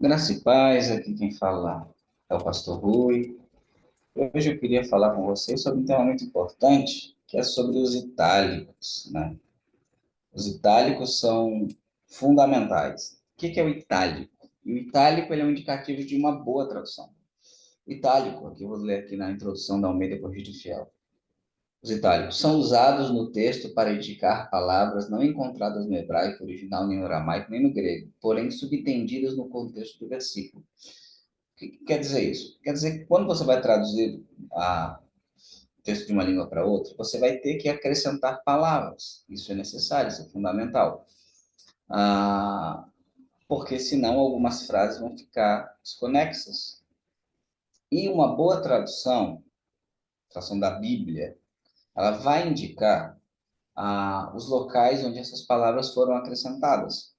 Graça e paz, aqui quem fala é o pastor Rui. Hoje eu queria falar com vocês sobre um tema muito importante, que é sobre os itálicos, né? Os itálicos são fundamentais. O que é o itálico? E o itálico ele é um indicativo de uma boa tradução. O itálico, aqui eu vou ler aqui na introdução da Almeida Corrigida e Fiel. Os itálicos são usados no texto para indicar palavras não encontradas no hebraico original, nem no aramaico, nem no grego, porém subentendidas no contexto do versículo. O que quer dizer isso? Quer dizer que quando você vai traduzir o texto de uma língua para outra, você vai ter que acrescentar palavras. Isso é necessário, isso é fundamental. Ah, porque senão algumas frases vão ficar desconexas. E uma boa tradução da Bíblia, ela vai indicar os locais onde essas palavras foram acrescentadas.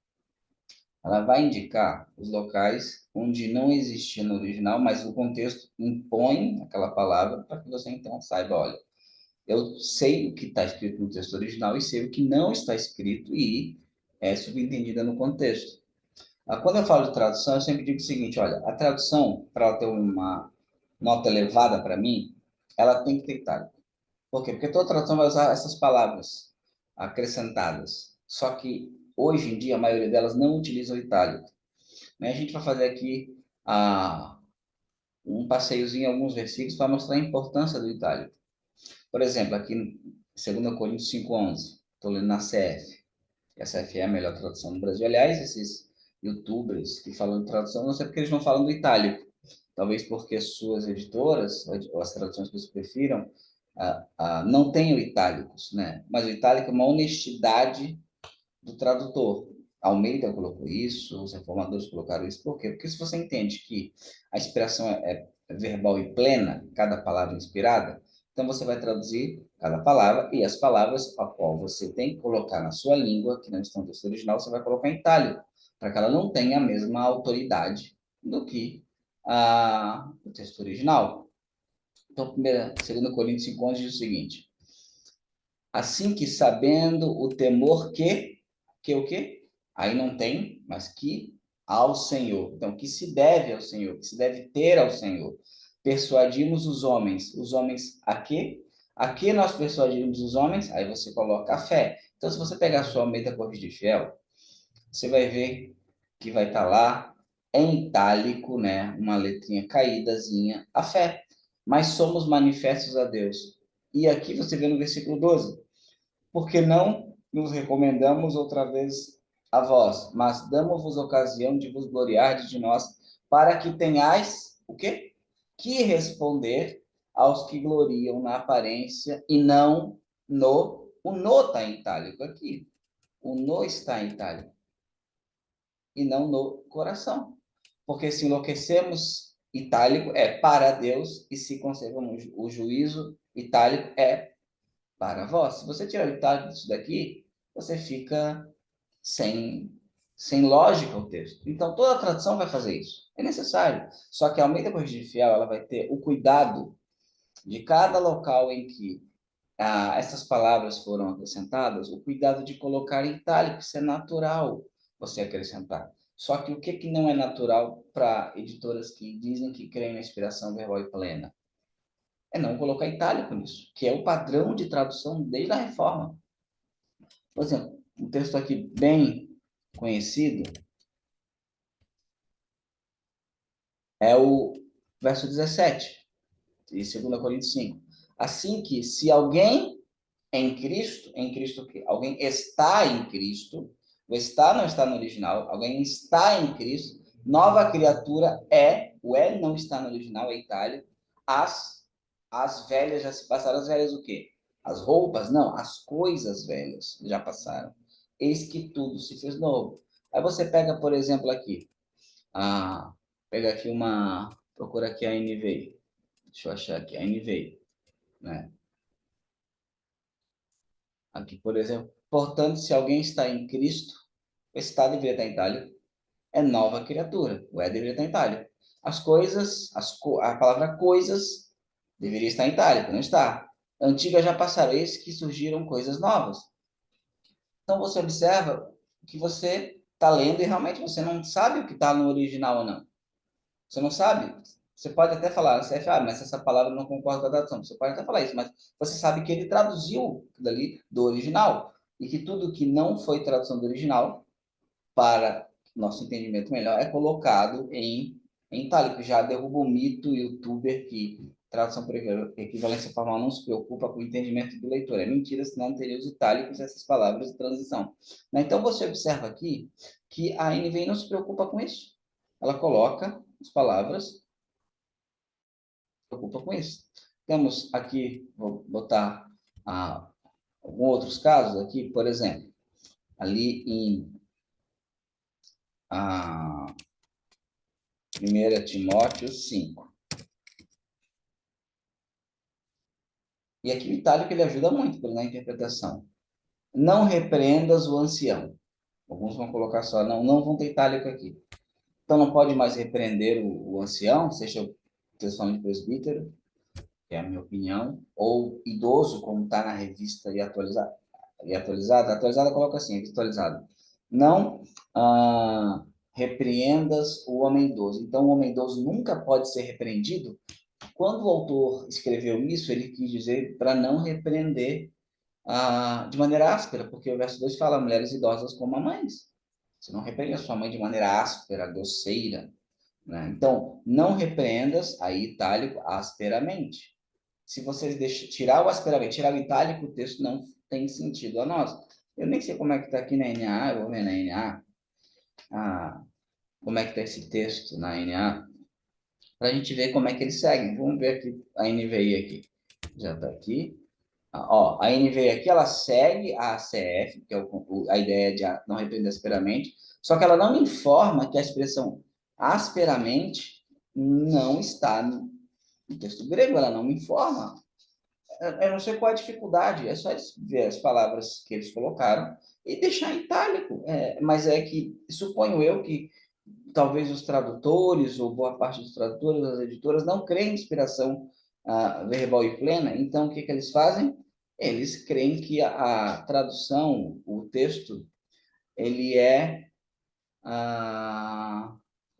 Ela vai indicar os locais onde não existia no original, mas o contexto impõe aquela palavra para que você então saiba, olha, eu sei o que está escrito no texto original e sei o que não está escrito e é subentendida no contexto. Quando eu falo de tradução, eu sempre digo o seguinte, olha, a tradução, para ela ter uma nota elevada para mim, ela tem que ter itálico. Por quê? Porque toda tradução vai usar essas palavras acrescentadas. Só que, hoje em dia, a maioria delas não utiliza o itálico. Né? A gente vai fazer aqui um passeiozinho em alguns versículos para mostrar a importância do itálico. Por exemplo, aqui em 2 Coríntios 5:11, estou lendo na CF. E a CF é a melhor tradução do Brasil. Aliás, esses youtubers que falam de tradução, não sei porque eles não falam do itálico. Talvez porque suas editoras, ou as traduções que vocês prefiram, não tenham itálicos, né? Mas o itálico é uma honestidade do tradutor. Almeida colocou isso, os reformadores colocaram isso. Por quê? Porque se você entende que a inspiração é verbal e plena, cada palavra inspirada, então você vai traduzir cada palavra e as palavras a qual você tem que colocar na sua língua, que não estão no texto original, você vai colocar em itálico, para que ela não tenha a mesma autoridade do que o texto original. Então, 2 Coríntios 5:11 diz o seguinte: assim que sabendo o temor que o quê? Aí não tem, mas que ao Senhor. Então, que se deve ao Senhor, que se deve ter ao Senhor. Persuadimos os homens. Os homens a quê? A que nós persuadimos os homens? Aí você coloca a fé. Então, se você pegar a sua Almeida Corrigida de Fiel, você vai ver que vai estar lá em itálico, né? Uma letrinha caídazinha, a fé. Mas somos manifestos a Deus. E aqui você vê no versículo 12 porque não nos recomendamos outra vez a vós, mas damos-vos ocasião de vos gloriar de nós, para que tenhais o quê? Que responder aos que gloriam na aparência e não no. O no está em itálico aqui. O no está em itálico e não no coração. Porque se enlouquecemos, itálico é para Deus, e se conservamos o juízo, itálico é para vós. Se você tirar o itálico disso daqui, você fica sem, sem lógica o texto. Então, toda a tradução vai fazer isso. É necessário. Só que a Almeida Corrigida Fiel, ela vai ter o cuidado de cada local em que essas palavras foram acrescentadas, o cuidado de colocar em itálico. Isso é natural você acrescentar. Só que o que, que não é natural para editoras que dizem que creem na inspiração verbal e plena? É não colocar itálico nisso, que é o padrão de tradução desde a reforma. Por exemplo, um texto aqui bem conhecido é o verso 17, de 2 Coríntios 5. Assim que, se alguém em Cristo o quê? Alguém está em Cristo, o está não está no original, alguém está em Cristo, nova criatura é, o L não está no original, é itálico, as velhas já se passaram, as velhas o quê? As roupas? Não, as coisas velhas já passaram. Eis que tudo se fez novo. Aí você pega, por exemplo, aqui, pega aqui procura aqui a NVI. Deixa eu achar aqui, a NVI, né? Aqui, por exemplo, portanto, se alguém está em Cristo, o está deveria estar em itálico, é nova criatura. O deveria estar em itálico. As coisas, a palavra coisas deveria estar em itálico, não está. Antigas já passaram, eis que surgiram coisas novas. Então você observa que você está lendo e realmente você não sabe o que está no original ou não. Você não sabe. Você pode até falar, mas essa palavra não concorda com a tradução. Você pode até falar isso, mas você sabe que ele traduziu dali do original e que tudo que não foi tradução do original, para nosso entendimento melhor, é colocado em itálico. Já derruba o mito youtuber que tradução por equivalência formal não se preocupa com o entendimento do leitor. É mentira, senão não teria os itálicos essas palavras de transição. Então, você observa aqui que a NVI não se preocupa com isso. Ela coloca as palavras, se preocupa com isso. Temos aqui, vou botar alguns outros casos aqui, por exemplo, ali em 1 Timóteo 5. E aqui o itálico ele ajuda muito na interpretação. Não repreendas o ancião. Alguns vão colocar só, não vão ter itálico aqui. Então não pode mais repreender o ancião, seja o texto de presbítero, que é a minha opinião, ou idoso, como está na revista e atualizada. Atualizada coloca assim, atualizada. Não repreendas o homem idoso. Então o homem idoso nunca pode ser repreendido. Quando o autor escreveu isso, ele quis dizer para não repreender de maneira áspera, porque o verso 2 fala mulheres idosas como mamães. Você não repreende a sua mãe de maneira áspera, grosseira. Né? Então, não repreendas, aí itálico, asperamente. Se vocês tirar o asperamente, tirar o itálico, o texto não tem sentido a nós. Eu nem sei como é que está aqui na NA, eu vou ver na NA. Como é que está esse texto na NA, para a gente ver como é que eles seguem. Vamos ver aqui a NVI aqui. Já está aqui. A NVI aqui, ela segue a ACF, que é a ideia de não repreender asperamente, só que ela não informa que a expressão asperamente não está no texto grego, ela não me informa. Eu não sei qual é a dificuldade, é só ver as palavras que eles colocaram e deixar em itálico. Mas é que, suponho eu que talvez os tradutores, ou boa parte dos tradutores, das editoras, não creem em inspiração verbal e plena, então o que, que eles fazem? Eles creem que a tradução, o texto, ele é,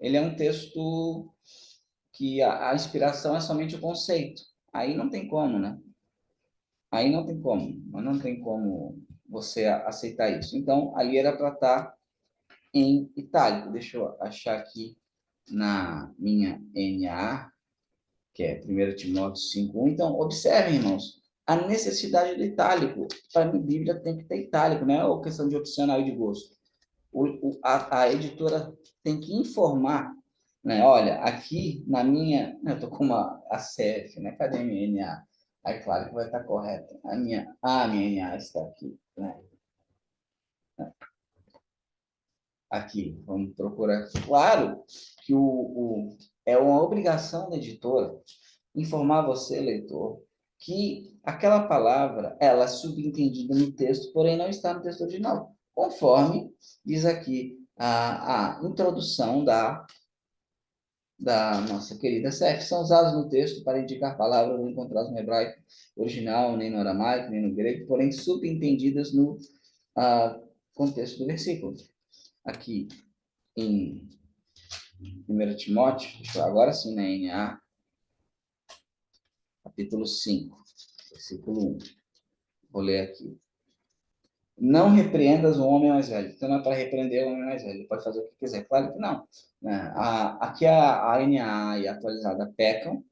ele é um texto que a inspiração é somente o conceito. Aí não tem como, né? Aí não tem como, não tem como você aceitar isso. Então, ali era para estar em itálico. Deixa eu achar aqui na minha NA, que é 1 Timóteo 5:1. Então, observem, irmãos, a necessidade do itálico. Para mim, Bíblia tem que ter itálico, não é uma questão de opcional e de gosto. A editora tem que informar, né? Olha, aqui na minha, eu estou com uma ACF, né? Cadê a minha NA? Aí, claro que vai estar correta. A minha NA está aqui, né? Aqui, vamos procurar. Claro que é uma obrigação da editora informar você, leitor, que aquela palavra, ela é subentendida no texto, porém não está no texto original, conforme diz aqui a introdução da nossa querida CF, são usados no texto para indicar palavras não encontradas no hebraico original, nem no aramaico, nem no grego, porém subentendidas no contexto do versículo. Aqui em 1 Timóteo, agora sim na NA, capítulo 5, versículo 1. Vou ler aqui. Não repreendas o homem mais velho. Então não é para repreender o homem mais velho. Ele pode fazer o que quiser. Claro que não. Né? Aqui a NA e a atualizada pecam.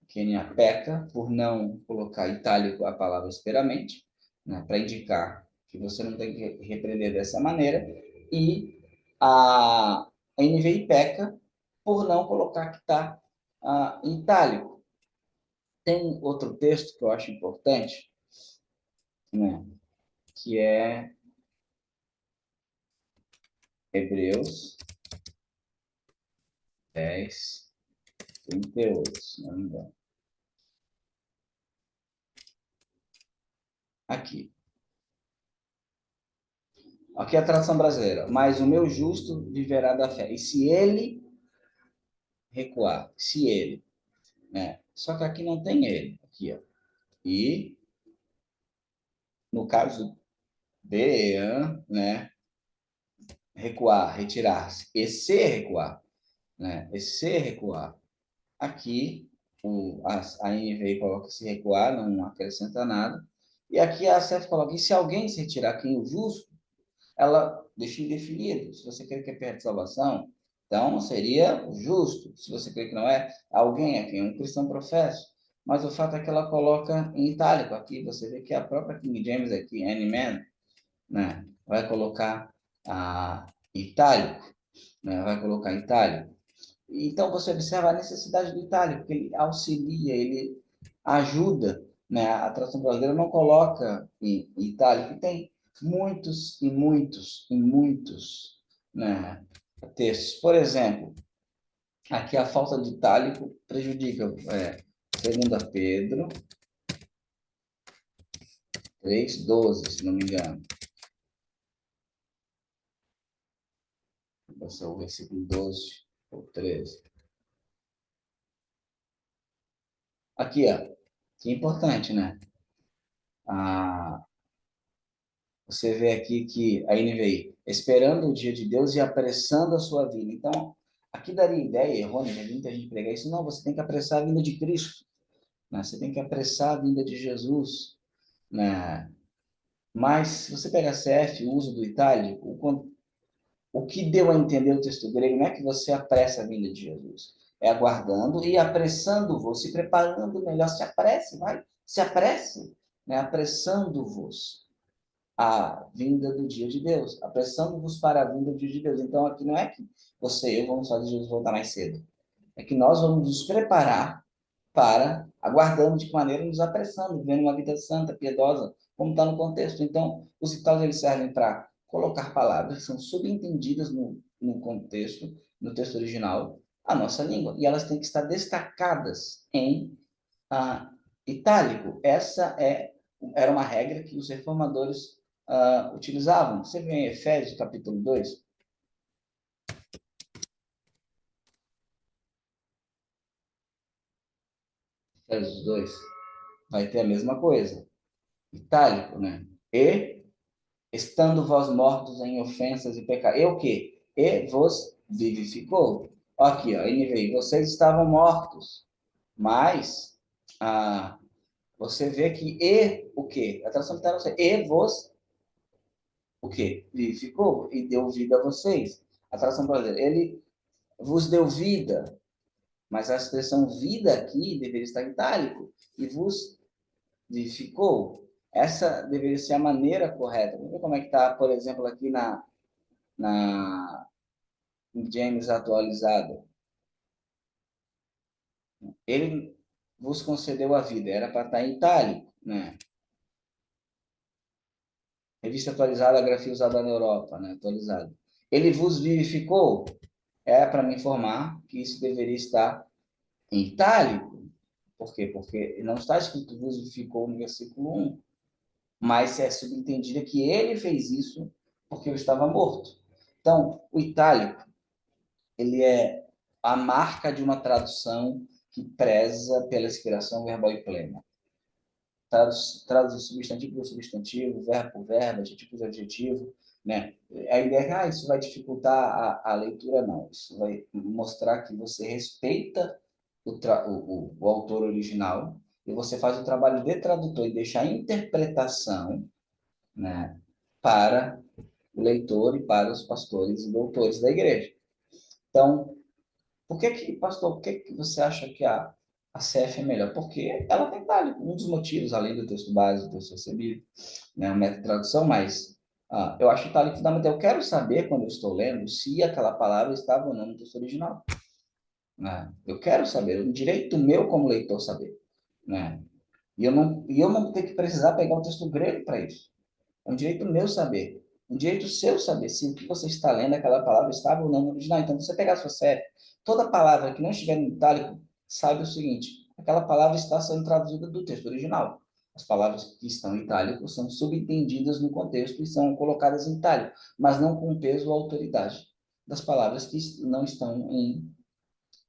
Que a NA peca por não colocar itálico a palavra asperamente, né? Para indicar que você não tem que repreender dessa maneira. E a NVI peca por não colocar que está em itálico. Tem outro texto que eu acho importante, né? Que é Hebreus 10:38, se não me engano. Aqui. Aqui é a tradução brasileira. Mas o meu justo viverá da fé. E se ele recuar, se ele, né? Só que aqui não tem ele. Aqui, ó. E, no caso de, né? recuar, retirar-se. E se recuar, né? E se recuar. Aqui, a NVI coloca se recuar, não acrescenta nada. E aqui a ACF coloca, e se alguém se retirar, quem o justo, ela deixa indefinido. Se você quer que perde salvação, então seria o justo. Se você crê que não é, alguém a quem um cristão professa. Mas o fato é que ela coloca em itálico. Aqui você vê que a própria King James aqui, any man, né, vai colocar itálico, né, vai colocar itálico. Então você observa a necessidade do itálico, porque ele auxilia, ele ajuda, né? A tradução brasileira não coloca em itálico, e tem muitos e muitos e muitos, né, textos. Por exemplo, aqui a falta de itálico prejudica, 2 Pedro 3:12, se não me engano. Esse é o versículo 12 ou 13. Aqui, ó, que é importante, né? Ah, você vê aqui que a NVI, esperando o dia de Deus e apressando a sua vida. Então, aqui daria ideia errônea, né? Muita gente prega isso. Não, você tem que apressar a vinda de Cristo, né? Você tem que apressar a vinda de Jesus, né? Mas, se você pega a CF, o uso do itálico, o que deu a entender o texto grego não é que você apressa a vinda de Jesus. É aguardando e apressando-vos, se preparando melhor. Se apresse, vai. Se apresse, né? Apressando-vos a vinda do dia de Deus, apressando-vos para a vinda do dia de Deus. Então, aqui não é que você e eu vamos fazer Jesus voltar mais cedo. É que nós vamos nos preparar para, aguardando de que maneira nos apressando, vivendo uma vida santa, piedosa, como está no contexto. Então, os itálicos eles servem para colocar palavras que são subentendidas no contexto, no texto original, a nossa língua. E elas têm que estar destacadas em itálico. Era uma regra que os reformadores utilizavam. Você vê em Efésios, capítulo 2, Efésios 2, vai ter a mesma coisa. Itálico, né? E, estando vós mortos em ofensas e pecados. E o quê? E vos vivificou. Aqui, ó, NVI. Vocês estavam mortos, mas você vê que o quê? A tradução literal é e vos o quê? Vivificou e deu vida a vocês. A tradução brasileira, ele vos deu vida, mas a expressão vida aqui deveria estar em itálico, e vos vivificou. Essa deveria ser a maneira correta. Vamos ver como é que está, por exemplo, aqui na James atualizada. Ele vos concedeu a vida, era para estar em itálico, né? Revista atualizada, a grafia usada na Europa, né? Atualizada. Ele vos vivificou, é para me informar que isso deveria estar em itálico. Por quê? Porque não está escrito vos ficou no versículo 1, mas é subentendido que ele fez isso porque eu estava morto. Então, o itálico, ele é a marca de uma tradução que preza pela inspiração verbal e plena. Traduz substantivo por substantivo, verbo por verbo, adjetivo por adjetivo, né? A ideia é que isso vai dificultar a leitura, não. Isso vai mostrar que você respeita o autor original e você faz o trabalho de tradutor e deixa a interpretação, né, para o leitor e para os pastores e doutores da igreja. Então, por que você acha que a CF é melhor? Porque ela tem um dos motivos, além do texto base, do texto recebido, né, o método de tradução, mas eu acho o itálico fundamental. Eu quero saber, quando eu estou lendo, se aquela palavra estava ou não no texto original. Né? Eu quero saber, é um direito meu como leitor saber. Né? E eu não tenho que precisar pegar o texto grego para isso. É um direito meu saber. Um direito seu saber se o que você está lendo, aquela palavra estava ou não no original. Então, se você pegar a sua série, toda palavra que não estiver no itálico, saiba o seguinte: aquela palavra está sendo traduzida do texto original. As palavras que estão em itálico são subentendidas no contexto e são colocadas em itálico, mas não com peso ou autoridade das palavras que não estão em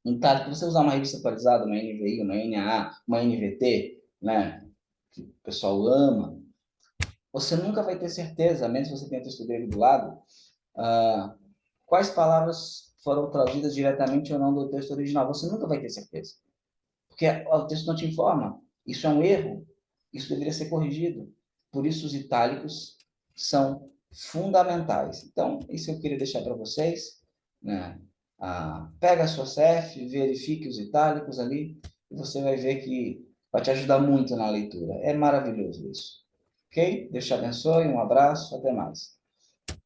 itálico. Você usar uma revista atualizada, uma NVI, uma NAA, uma NVT, né, que o pessoal ama, você nunca vai ter certeza, a menos que você tenha texto grego do lado, quais palavras foram traduzidas diretamente ou não do texto original. Você nunca vai ter certeza, porque o texto não te informa. Isso é um erro, isso deveria ser corrigido. Por isso os itálicos são fundamentais. Então, isso eu queria deixar para vocês, né? Pega a sua CEF, verifique os itálicos ali, e você vai ver que vai te ajudar muito na leitura. É maravilhoso isso. Ok? Deus te abençoe, um abraço, até mais.